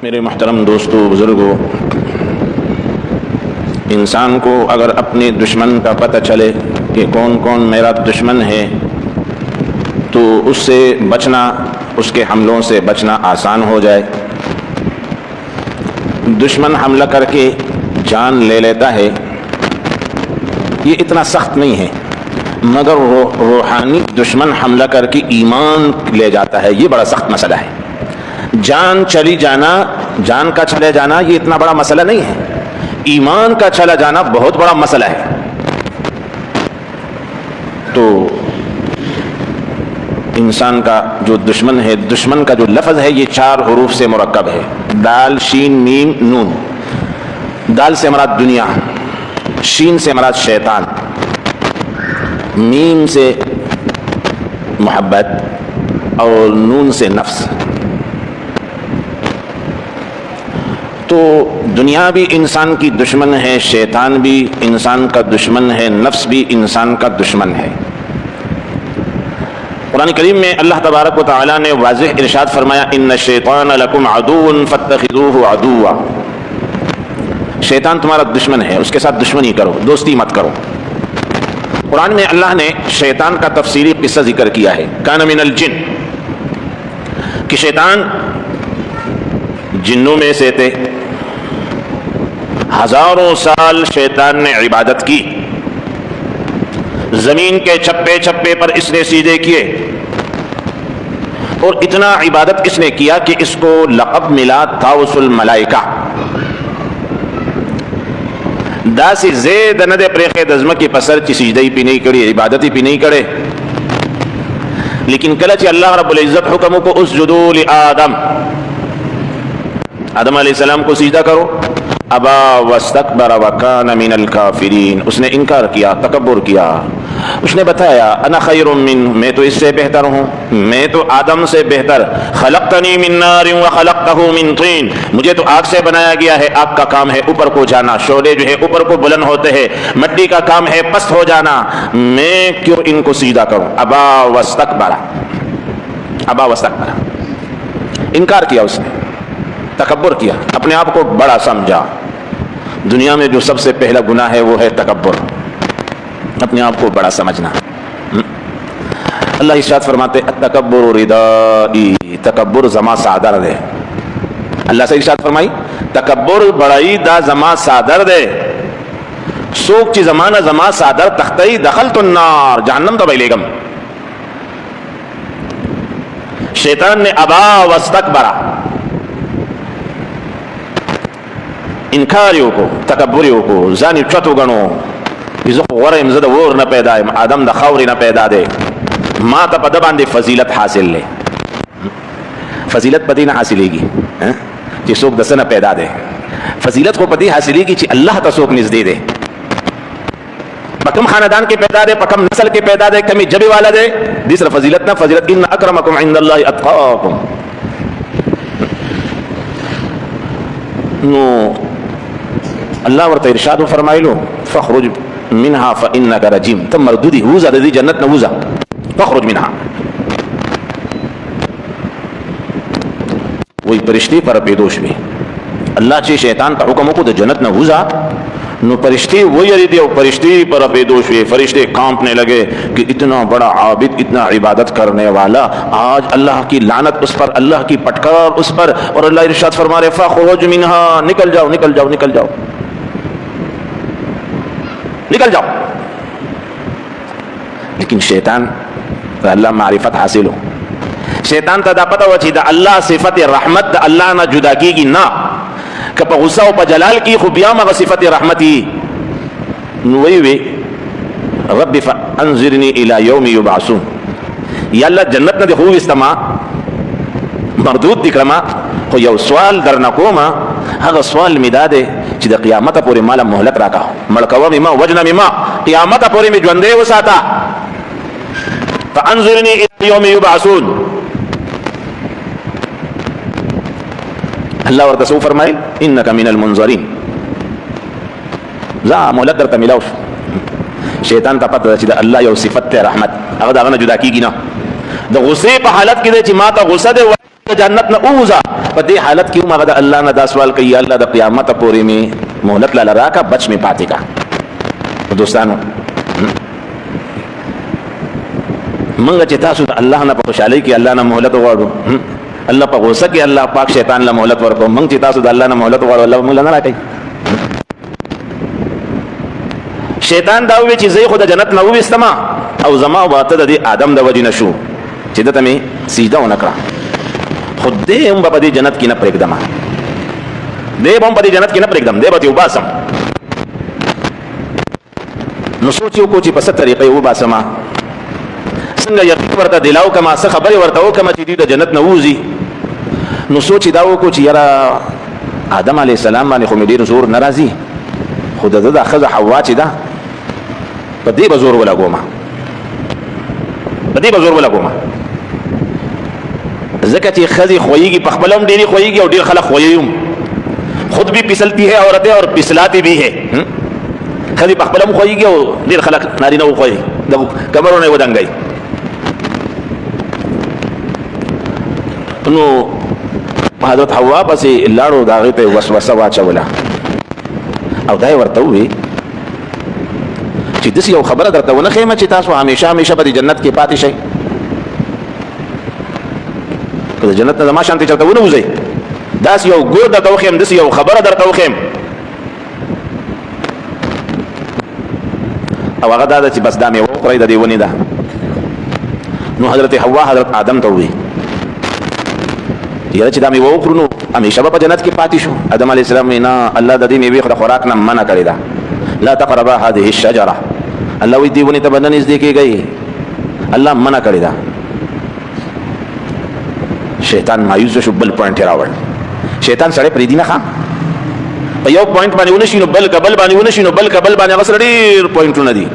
میرے محترم دوستو بزرگوں، انسان کو اگر اپنے دشمن کا پتہ چلے کہ کون کون میرا دشمن ہے تو اس سے بچنا، اس کے حملوں سے بچنا آسان ہو جائے۔ دشمن حملہ کر کے جان لے لیتا ہے، یہ اتنا سخت نہیں ہے، مگر روحانی دشمن حملہ کر کے ایمان لے جاتا ہے، یہ بڑا سخت مسئلہ ہے۔ جان چلی جانا، جان کا چلے جانا یہ اتنا بڑا مسئلہ نہیں ہے، ایمان کا چلا جانا بہت بڑا مسئلہ ہے۔ تو انسان کا جو دشمن ہے، دشمن کا جو لفظ ہے یہ 4 حروف سے مرکب ہے، دال شین میم نون۔ دال سے مراد دنیا، شین سے مراد شیطان، میم سے محبت اور نون سے نفس۔ تو دنیا بھی انسان کی دشمن ہے، شیطان بھی انسان کا دشمن ہے، نفس بھی انسان کا دشمن ہے۔ قرآن کریم میں اللہ تبارک و تعالی نے واضح ارشاد فرمایا، ان الشیطان لکم عدو فاتخذوہ عدوا۔ شیطان تمہارا دشمن ہے، اس کے ساتھ دشمنی کرو، دوستی مت کرو۔ قرآن میں اللہ نے شیطان کا تفصیلی قصہ ذکر کیا ہے، کان من الجن، کہ شیطان جنوں میں سے تھے۔ ہزاروں سال شیطان نے عبادت کی، زمین کے چپے چپے پر اس نے سیدھے کیے، اور اتنا عبادت اس نے کیا کہ اس کو لقب ملا طاؤس الملائکہ۔ داسی زید ندے پریخے دزمہ کی پسر چی سجدہی پی نہیں کری، عبادتی پی نہیں کرے، لیکن کلچ اللہ رب العزت حکموں کو اسجدو لآدم، آدم علیہ السلام کو سجدہ کرو، ابا واستکبر وکان من الکافرین، اس نے انکار کیا، تکبر کیا۔ اس نے بتایا انا خیر من، میں تو اس سے بہتر ہوں، میں تو آدم سے بہتر، خلقتنی من نار وخلقتہ من طین، مجھے تو آگ سے بنایا گیا ہے، آگ کا کام ہے اوپر کو جانا، شعلے جو ہے اوپر کو بلند ہوتے ہیں، مٹی کا کام ہے پست ہو جانا، میں کیوں ان کو سجدہ کروں؟ ابا واستکبر، ابا واستکبر، انکار کیا، اس نے تکبر کیا، اپنے آپ کو بڑا سمجھا۔ دنیا میں جو سب سے پہلا گناہ ہے وہ ہے تکبر، اپنے آپ کو بڑا سمجھنا۔ اللہ ارشاد فرماتے التکبر ردائی، تکبر زما صادر دے۔ اللہ سے ارشاد فرمائی تکبر بڑائی دا زما صادر دے، سوک چی زمانہ زما صادر تختی دخلت النار، جہنم تو بیلے گم۔ شیطان نے ابا واستکبر، انکاریوں کو، تکبریوں کو، زانی چتو گنو، ورم زد ور نہ پیدا ہے، آدم دا خاوری نہ پیدا دے، ماں تا پدہ باندے فضیلت حاصل لے، فضیلت پتی نہ حاصلے گی چی سوک دس نہ پیدا دے، فضیلت کو پتی حاصلے گی چی اللہ تا سوک نزدے دے، پکم خاندان کے پیدا دے، پکم نسل کے پیدا دے، کمی جبی والا دے۔ دوسرا فضیلت نہ، فضیلت ان اکرمکم عند اللہ اتقاکم۔ نو اللہ ورطا ارشاد و فرمائی لو فخرج منہا فإنک رجیم، تم مردودی ہوزا دی جنت نوزا، فخرج منہا۔ وہی پرشتی پر پیدوش میں اللہ چی شیطان تا حکموں کو دی جنت نوزا، نو پرشتی وہی ریدی، پرشتی پر پیدوش ہوئے، فرشتے کانپنے لگے کہ اتنا بڑا عابد، اتنا عبادت کرنے والا، آج اللہ کی لعنت اس پر، اللہ کی پٹکار اس پر، اور اللہ ارشاد فرما رہے فخرج منہا، نکل جاؤ نکل جاؤ نکل جاؤ نکل جاؤ۔ لیکن شیطان تا اللہ معرفت حاصل ہو، شیطان تا دا پتہ وچی دا اللہ صفت رحمت دا اللہ نہ جدا کی گی، نا کہ پا غصہ و پا جلال کی خوبیاں مغا صفت رحمتی نوئی وی رب فانظرنی الى یوم یبعثون، یا اللہ جنت نہ دے خوب استما مردود دکرما، خو یو سوال در نکوما، ہاں سوال مدا دے چی دا قیامت پوری مالا محلت راکا، ملکوا مما وجنا مما، قیامت پوری میں جوندے وساتا، فانظرنی الى یوم یبعثون۔ اللہ ورطا سو فرمائے انکا من المنظرین، زا محلت در تا ملاوش۔ شیطان تا پتہ چی دا اللہ یو صفت تے رحمت، اگر دا غنہ جدا کی گی نا، دا غصے پا حالت کی دے چی ما تا غصہ دے جنت نہ اوزا پدې حالت کې ما غدا الله نه دا سوال کوي الله د قیامت پورې می مهلت لا راکا بچ می پاتې کا. دوستانو منګه چې تاسو د الله نه په خوشالۍ کې الله نه مهلت وغواړو، الله په غوسه کې الله پاک شیطان له مهلت ورکو، منګ چې تاسو د الله نه مهلت وغواړو الله موږ نه راکړي. شیطان دا وی چې زه خو د جنت نه وېستم او زما واته د آدم د وجې نشو چې دته می سجده ونکړه، خود دې هم په دې جنت کې نه پرېږدم، دې هم په دې جنت کې نه پرېږدم، دې به ته وباسم. نو سوچ یو کو چې په څه طریقې وباسم، څنګه یقین ورته دلاو کما څه خبرې ورته وکړم چې دې د جنت نه ووځي. نو سوچ دا وکړو چې یاره آدم علیه السلام باندې خو مې ډېر زور نه راځي، خو د ده دا ښځه حوا چې ده په دې به زور ولګوم، په دې به زور ولګوم، ځکه چې ښځې خویږي په خپله هم ډېرې خویږي او ډېر خلک خویوي هم، خود بھی پسلتی ہے عورتیں اور پسلاتی بھی ہے. ښځې په خپله هم خویږي او ډېر خلک نارینه وخویي د کمرونه یې ودنګوي. نو حضرت حوا پسې لاړو، د هغې ته یې وسوسه واچوله او دا یې ورته ووی چې داسې یو خبره درته ونه ښیم چې تاسو همیشه همیشه به د جنت کې پاتې شئ، که د جنت نه زما شانتې چېرته ونه وځئ، داسې یو ګور درته وښیم، داسې یو خبره درته وښیم. او هغه دا ده چې بس دا مېوه وخورئ د دې ونې ده. نو حضرت حوا حضرت آدم ته ووی یاره چې دا مېوه وخورو نو همیشه به په جنت کې پاتې شو. آدم علیه السلام وایي نه، الله د دې مېوې د خوراک نه منع کړې ده، لا تقربا هذه الشجره، الله وایي دې ونې ته به نه نږدې کېږئ، الله منع کړې ده. شیطان مایوسه شو، بل پوینټ یې راوړ. شیطان سړی پرېږدي نه ښه، په یو پوینټ باندې ونه شي نو بل کبل باندې ونه شي نو بل کبل باندې هغه سره ډېر پوینټونه دي.